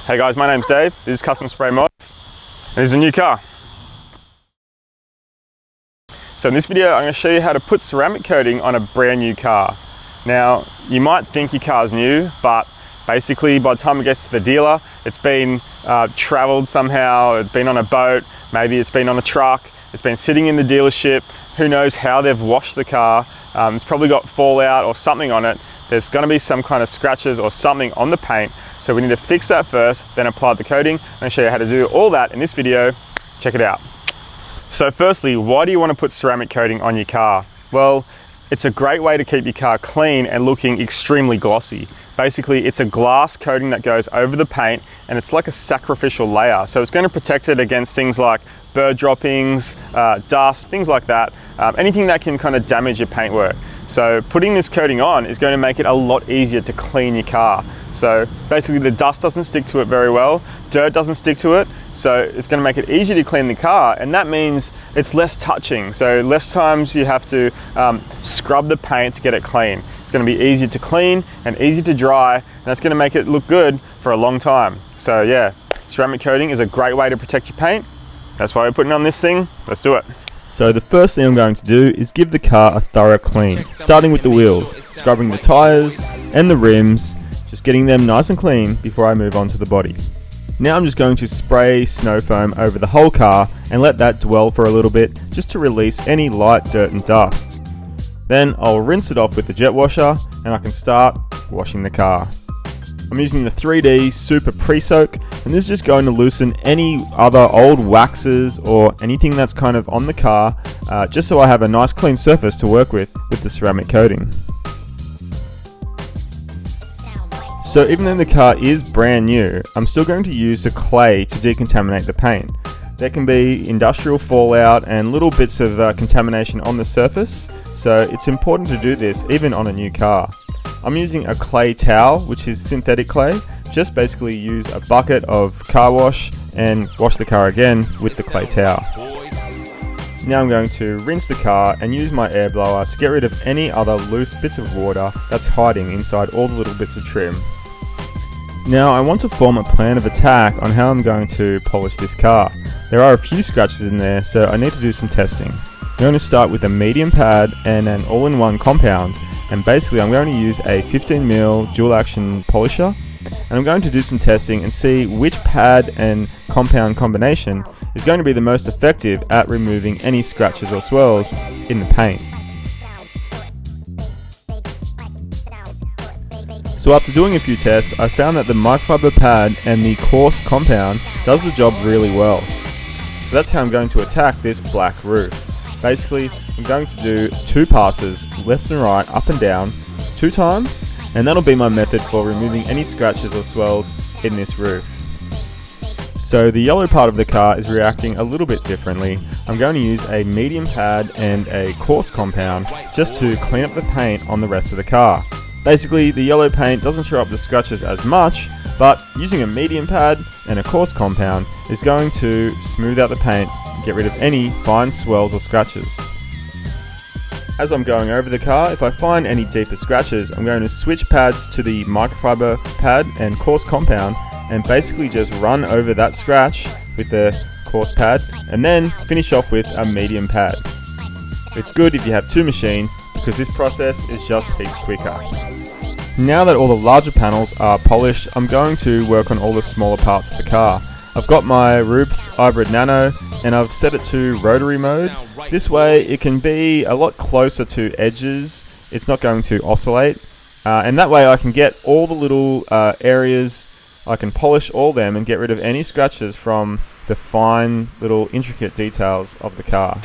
Hey guys, my name's Dave, this is Custom Spray Mods, and this is a new car. So in this video I'm going to show you how to put ceramic coating on a brand new car. Now you might think your car's new, but basically by the time it gets to the dealer it's been travelled somehow, it's been on a boat, maybe it's been on a truck, it's been sitting in the dealership, who knows how they've washed the car, it's probably got fallout or something on it, there's going to be some kind of scratches or something on the paint. So we need to fix that first, then apply the coating. I'm going to show you how to do all that in this video. Check it out. So firstly, why do you want to put ceramic coating on your car? Well, it's a great way to keep your car clean and looking extremely glossy. Basically, it's a glass coating that goes over the paint and it's like a sacrificial layer. So it's going to protect it against things like bird droppings, dust, things like that. Anything that can kind of damage your paintwork. So putting this coating on is going to make it a lot easier to clean your car. So basically the dust doesn't stick to it very well, dirt doesn't stick to it, so it's going to make it easier to clean the car, and that means it's less touching, so less times you have to scrub the paint to get it clean. It's going to be easier to clean and easier to dry, and that's going to make it look good for a long time. So yeah, ceramic coating is a great way to protect your paint. That's why we're putting on this thing. Let's do it. So the first thing I'm going to do is give the car a thorough clean, starting with the wheels, scrubbing the tyres and the rims, just getting them nice and clean before I move on to the body. Now I'm just going to spray snow foam over the whole car and let that dwell for a little bit just to release any light dirt and dust. Then I'll rinse it off with the jet washer and I can start washing the car. I'm using the 3D Super Pre-Soak, and this is just going to loosen any other old waxes or anything that's kind of on the car, just so I have a nice clean surface to work with the ceramic coating. So even though the car is brand new, I'm still going to use the clay to decontaminate the paint. There can be industrial fallout and little bits of contamination on the surface, so it's important to do this even on a new car. I'm using a clay towel, which is synthetic clay. Just basically use a bucket of car wash and wash the car again with the clay towel. Now I'm going to rinse the car and use my air blower to get rid of any other loose bits of water that's hiding inside all the little bits of trim. Now I want to form a plan of attack on how I'm going to polish this car. There are a few scratches in there, so I need to do some testing. I'm going to start with a medium pad and an all-in-one compound, and basically I'm going to use a 15mm dual action polisher, and I'm going to do some testing and see which pad and compound combination is going to be the most effective at removing any scratches or swirls in the paint. So after doing a few tests, I found that the microfiber pad and the coarse compound does the job really well. So that's how I'm going to attack this black roof. Basically, I'm going to do 2 passes, left and right, up and down, 2 times, and that'll be my method for removing any scratches or swirls in this roof. So the yellow part of the car is reacting a little bit differently. I'm going to use a medium pad and a coarse compound just to clean up the paint on the rest of the car. Basically, the yellow paint doesn't show up the scratches as much, but using a medium pad and a coarse compound is going to smooth out the paint and get rid of any fine swirls or scratches. As I'm going over the car, if I find any deeper scratches, I'm going to switch pads to the microfiber pad and coarse compound and basically just run over that scratch with the coarse pad and then finish off with a medium pad. It's good if you have 2 machines because this process is just heaps quicker. Now that all the larger panels are polished, I'm going to work on all the smaller parts of the car. I've got my Rupes Hybrid Nano and I've set it to rotary mode. This way it can be a lot closer to edges, it's not going to oscillate, and that way I can get all the little areas, I can polish all them and get rid of any scratches from the fine little intricate details of the car.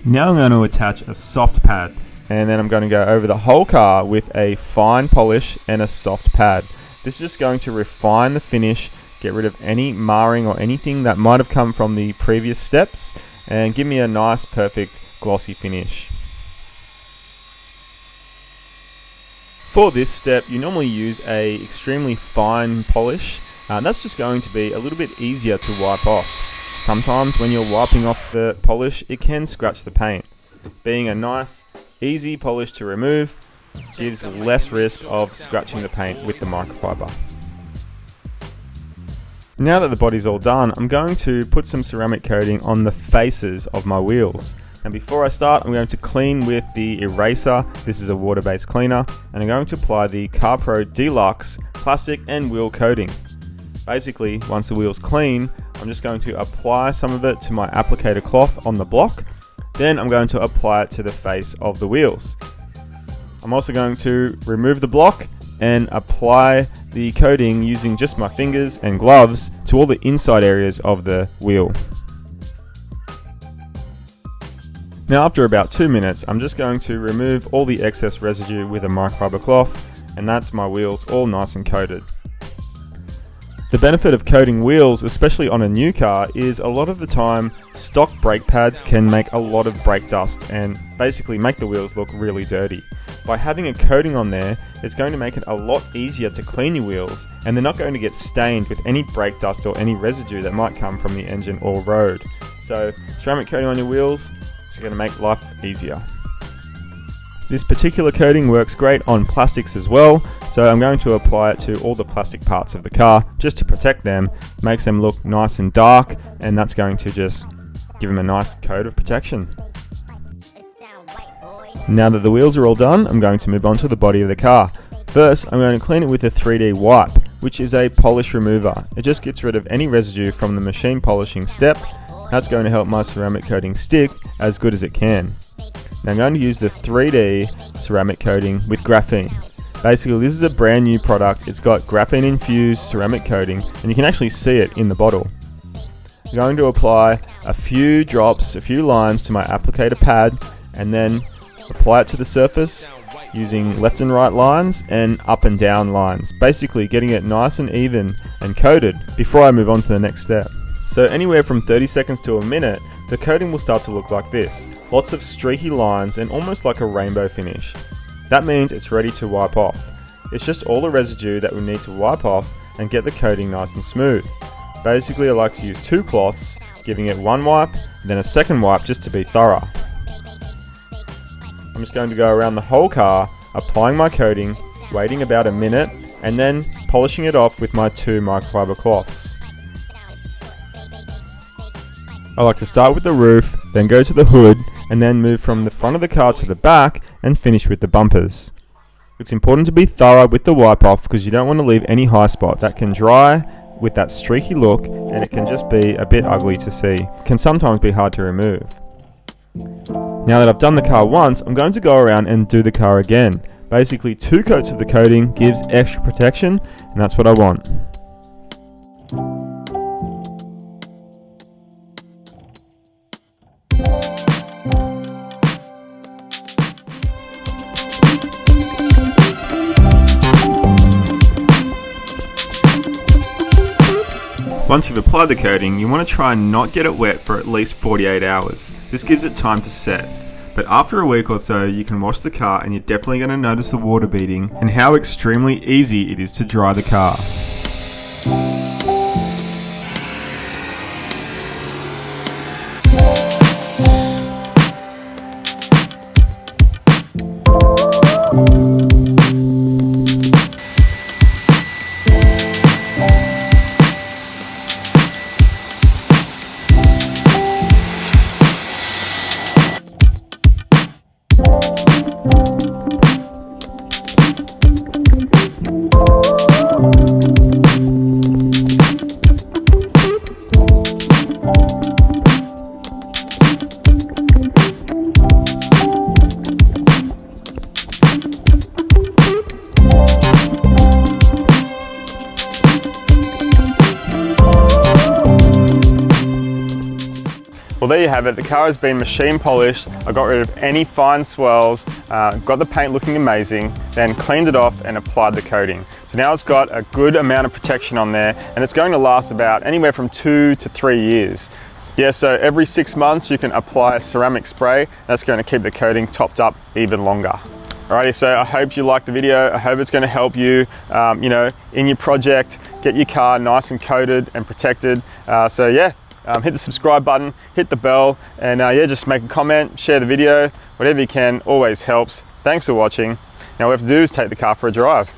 Now I'm going to attach a soft pad, and then I'm going to go over the whole car with a fine polish and a soft pad. This is just going to refine the finish, get rid of any marring or anything that might have come from the previous steps, and give me a nice, perfect, glossy finish. For this step, you normally use a extremely fine polish. That's just going to be a little bit easier to wipe off. sometimes when you're wiping off the polish, it can scratch the paint. Being a nice, easy polish to remove gives less risk of scratching the paint with the microfiber. Now that the body's all done, I'm going to put some ceramic coating on the faces of my wheels. And before I start, I'm going to clean with the eraser. This is a water-based cleaner, and I'm going to apply the CarPro Deluxe plastic and wheel coating. Basically, once the wheel's clean, I'm just going to apply some of it to my applicator cloth on the block. Then I'm going to apply it to the face of the wheels. I'm also going to remove the block and apply the coating using just my fingers and gloves to all the inside areas of the wheel. Now after about 2 minutes, I'm just going to remove all the excess residue with a microfiber cloth, and that's my wheels all nice and coated. The benefit of coating wheels, especially on a new car, is a lot of the time stock brake pads can make a lot of brake dust and basically make the wheels look really dirty. By having a coating on there, it's going to make it a lot easier to clean your wheels, and they're not going to get stained with any brake dust or any residue that might come from the engine or road. So ceramic coating on your wheels is going to make life easier. This particular coating works great on plastics as well, so I'm going to apply it to all the plastic parts of the car just to protect them. Makes them look nice and dark, and that's going to just give them a nice coat of protection. Now that the wheels are all done, I'm going to move on to the body of the car. First, I'm going to clean it with a 3D wipe, which is a polish remover. It just gets rid of any residue from the machine polishing step. That's going to help my ceramic coating stick as good as it can. Now I'm going to use the 3D ceramic coating with graphene. Basically, this is a brand new product. It's got graphene infused ceramic coating, and you can actually see it in the bottle. I'm going to apply a few drops, a few lines to my applicator pad, and then apply it to the surface using left and right lines and up and down lines, basically getting it nice and even and coated before I move on to the next step. So anywhere from 30 seconds to a minute, the coating will start to look like this. Lots of streaky lines and almost like a rainbow finish. That means it's ready to wipe off. It's just all the residue that we need to wipe off and get the coating nice and smooth. Basically, I like to use 2 cloths, giving it 1 wipe, then a second wipe just to be thorough. I'm just going to go around the whole car, applying my coating, waiting about a minute, and then polishing it off with my 2 microfiber cloths. I like to start with the roof, then go to the hood, and then move from the front of the car to the back and finish with the bumpers. It's important to be thorough with the wipe off because you don't want to leave any high spots that can dry with that streaky look, and it can just be a bit ugly to see. It can sometimes be hard to remove. Now that I've done the car once, I'm going to go around and do the car again. Basically 2 coats of the coating gives extra protection, and that's what I want. Once you've applied the coating, you want to try and not get it wet for at least 48 hours. This gives it time to set. But after a week or so, you can wash the car and you're definitely going to notice the water beading and how extremely easy it is to dry the car. Well, there you have it. The car has been machine polished. I got rid of any fine swirls, got the paint looking amazing, then cleaned it off and applied the coating. So now it's got a good amount of protection on there, and it's going to last about anywhere from 2 to 3 years. Yeah, so every 6 months you can apply a ceramic spray. That's going to keep the coating topped up even longer. Alrighty, so I hope you liked the video. I hope it's going to help you, in your project, get your car nice and coated and protected. So yeah, hit the subscribe button, hit the bell, and yeah, just make a comment, share the video, whatever you can, always helps. Thanks for watching. Now all we have to do is take the car for a drive.